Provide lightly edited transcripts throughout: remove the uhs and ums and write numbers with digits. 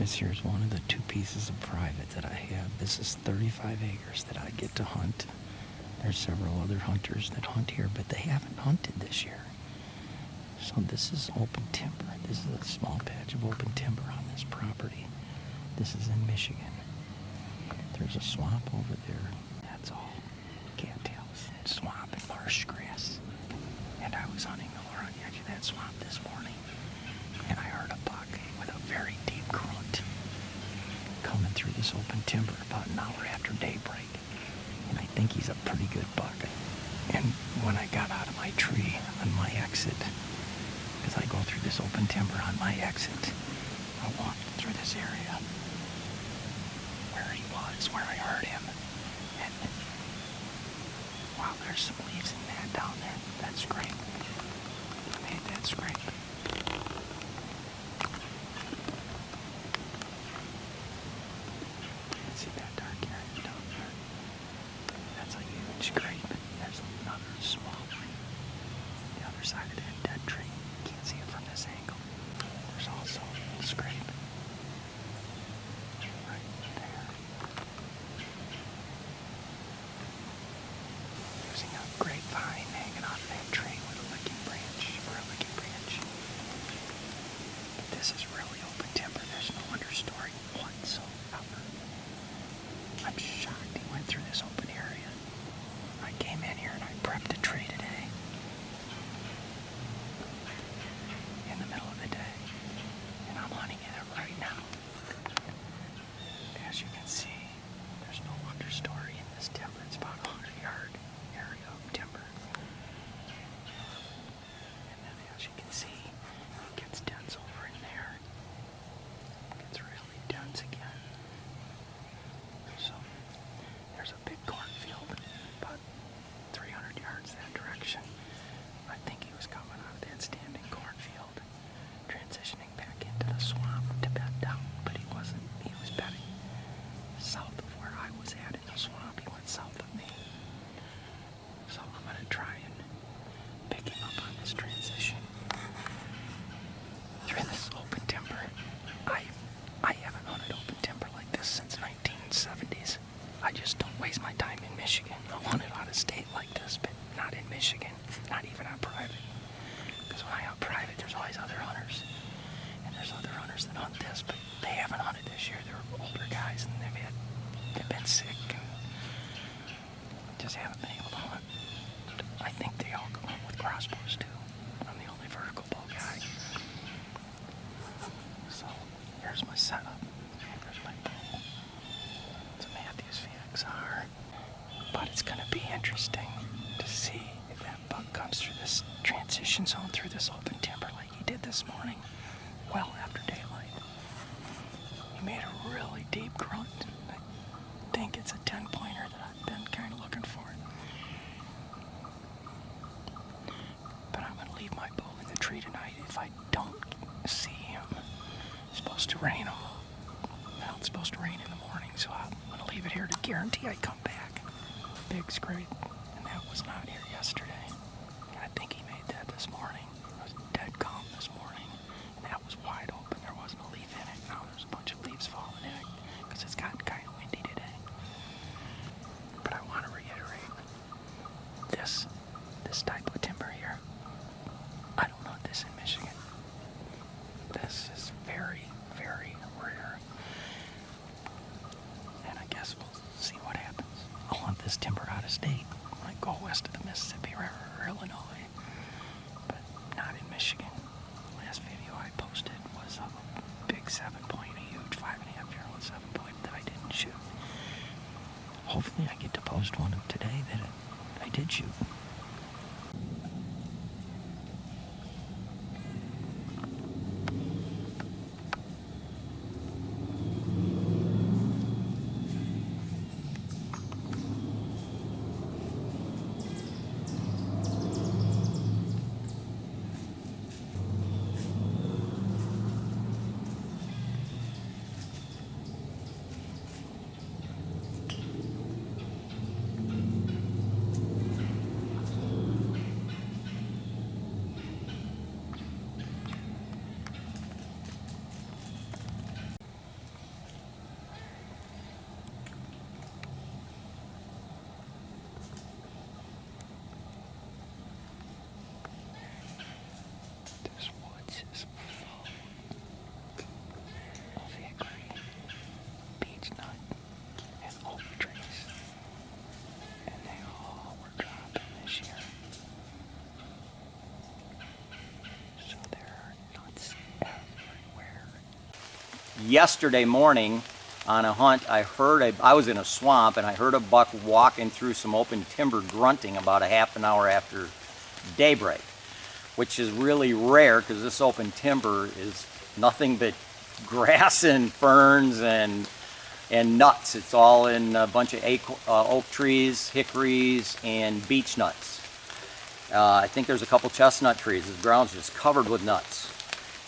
This here's one of the 2 pieces of private that I have. This is 35 acres that I get to hunt. There's several other hunters that hunt here, but they haven't hunted this year. So this is open timber. This is a small patch of open timber on this property. This is in Michigan. There's a swamp over there. That's all cattails, swamp, and marsh grass. And I was hunting around the edge of that swamp this morning, and I heard a buck with a very deep grunt coming through this open timber about an hour after daybreak. And I think he's a pretty good buck. And when I got out of my tree on my exit, because I go through this open timber on my exit, I walked through this area where he was, where I heard him. And wow, there's some leaves in that down there. That scrape. I made that scrape. See that dark area down there? That's a huge scrape. There's another small one. The other side of that dead tree. You can't see it from this angle. There's also a scrape. Right there. Using a grapevine hanging off that tree with a licking branch. But this is really open timber. There's no understory whatsoever. I'm shocked he went through this open area. I came in here and I prepped a tree today. In the middle of the day. And I'm hunting in it right now. As you can see, there's no understory in this timber. It's about a 100-yard area of timber. And then as you can see, it gets dense over in there. It gets really dense again. So there's a big cornfield about 300 yards that direction. I think he was coming out of that standing cornfield, transitioning back into the swamp to bed down, but he wasn't. He was bedding south of where I was at in the swamp. He went south of me. So I'm going to try and pick him up on this transition through this open timber. I haven't hunted open timber like this since 1970s. I just don't waste my time in Michigan. I'll hunt it out of state like this, but not in Michigan, not even on private. Because when I hunt private, there's always other hunters. And there's other hunters that hunt this, but they haven't hunted this year. They're older guys and they've been sick and just haven't been able to hunt. I think they all go hunt with crossbows too. I'm the only vertical bow guy. So here's my setup. There's my bow. It's a Matthews VXR. But it's going to be interesting to see if that buck comes through this transition zone through this open timber like he did this morning, well after daylight. He made a really deep grunt. I think it's a 10-pointer that I've been kind of looking for. But I'm going to leave my bow in the tree tonight. If I don't see him, it's supposed to rain. Well, it's supposed to rain in the morning, so I'm going to leave it here to guarantee I come back. Big scrape, and that was not here yesterday. I think he made that this morning. It was dead calm this morning, and that was wide open. There wasn't a leaf in it. Now there's a bunch of leaves falling in it because it's gotten kind of windy today. But I want to reiterate, this type of timber here, I don't hunt this in Michigan. This is very, very rare. And I guess we'll see what happens. I'll hunt this timber out of state. I go west of the Mississippi River or Illinois, but not in Michigan. The last video I posted was a big 7-point, a huge 5.5-year-old 7-point that I didn't shoot. Hopefully I get to post one of today that I did shoot. yesterday morning on a hunt, I was in a swamp and I heard a buck walking through some open timber grunting about a half an hour after daybreak, which is really rare because this open timber is nothing but grass and ferns and nuts. It's all in a bunch of oak trees, hickories, and beech nuts. I think there's a couple chestnut trees. The ground's just covered with nuts.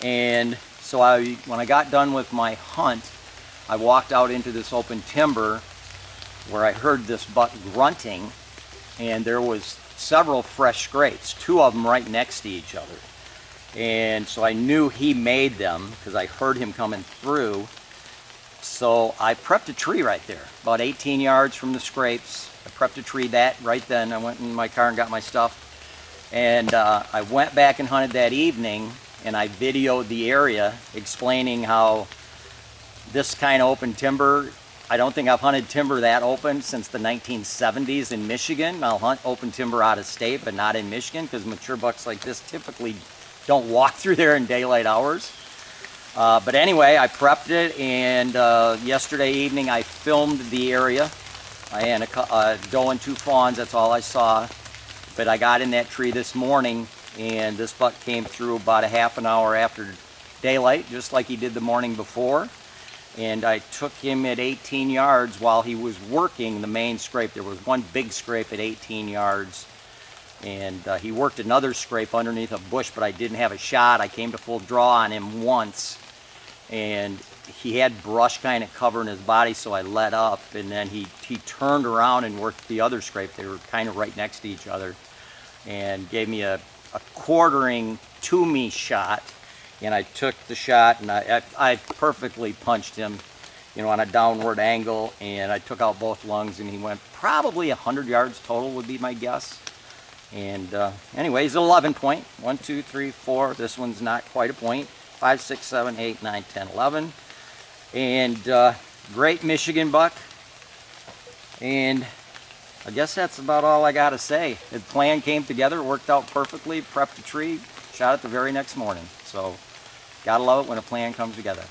And so when I got done with my hunt, I walked out into this open timber where I heard this buck grunting, and there was several fresh scrapes, 2 of them right next to each other. And so I knew he made them because I heard him coming through. So I prepped a tree right there, about 18 yards from the scrapes. I prepped a tree right then. I went in my car and got my stuff. And I went back and hunted that evening, and I videoed the area explaining how this kind of open timber, I don't think I've hunted timber that open since the 1970s in Michigan. I'll hunt open timber out of state, but not in Michigan, because mature bucks like this typically don't walk through there in daylight hours. But anyway, I prepped it, and yesterday evening I filmed the area. I had a doe and 2 fawns, that's all I saw. But I got in that tree this morning, and this buck came through about a half an hour after daylight, just like he did the morning before. And I took him at 18 yards while he was working the main scrape. There was one big scrape at 18 yards, and he worked another scrape underneath a bush, but I didn't have a shot. I came to full draw on him once, and he had brush kind of covering his body, so I let up, and then he turned around and worked the other scrape. They were kind of right next to each other, and gave me a quartering to me shot. And I took the shot, and I perfectly punched him, you know, on a downward angle, and I took out both lungs, and he went probably 100 yards total would be my guess. And anyway, he's an 11 point. 1, 2, 3, 4. This one's not quite a point. 5, 6, 7, 8, 9, 10, 11. And great Michigan buck. And I guess that's about all I got to say. The plan came together, worked out perfectly, prepped a tree, shot it the very next morning. So, gotta love it when a plan comes together.